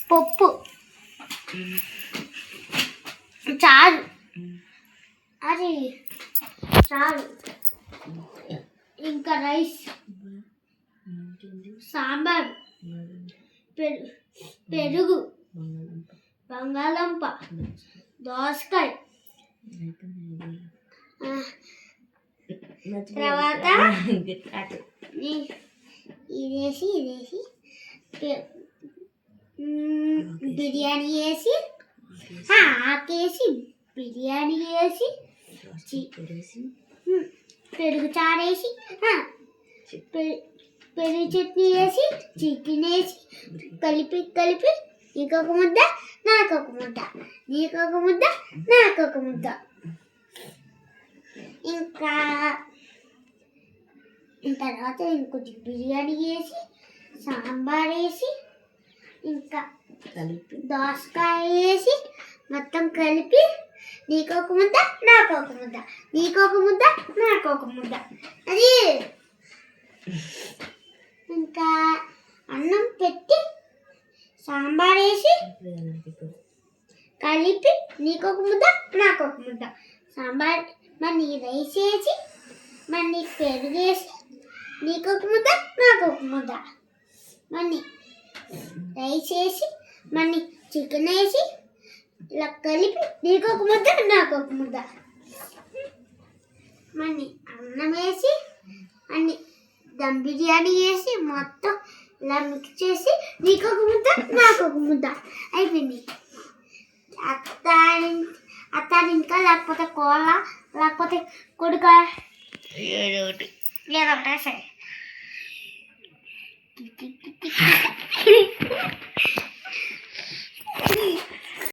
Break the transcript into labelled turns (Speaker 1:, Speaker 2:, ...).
Speaker 1: పప్పు, చారు, అది చారు, ఇంకా రైస్, సాంబార్, పెరుగు, బంగాళదుంప, దోసకాయ, తర్వాత ఇదేసి బిర్యానీ వేసి ఆకేసి బిర్యానీ వేసి పెరుగు చారేసి పెరుగు చట్నీ వేసి చికెన్ వేసి కలిపి నీకొక ముద్ద నాకొక ముద్ద, నీకొక ముద్ద నాకొక ముద్ద. ఇంకా తర్వాత ఇంకొంచెం బిర్యానీ వేసి సాంబార్ వేసి ఇంకా దోసకాయ వేసి మొత్తం కలిపి నీకొక ముద్ద నాకొక ముద్ద, నీకొక ముద్ద నాకొక ముద్ద. అది ఇంకా అన్నం పెట్టి సాంబార్ వేసి కలిపి నీకొక ముద్ద నాకొక ముద్ద. సాంబార్ మళ్ళీ రైస్ వేసి మళ్ళీ పెరుగు వేసి నీకొక ముద్ద నాకొక ముద్ద. మళ్ళీ రైస్ వేసి మళ్ళీ చికెన్ వేసి ఇలా కలిపి నీకొక ముద్ద నాకొక ముద్ద. మళ్ళీ అన్నం వేసి అన్ని దమ్ బిర్యానీ వేసి మొత్తం ఇలా మిక్స్ చేసి నీకొక ముద్ద నాకొక ముద్ద అయిపోయింది. అత్తారింకా లేకపోతే కోళ్ళ లేకపోతే కొడుక లేదంటే సరే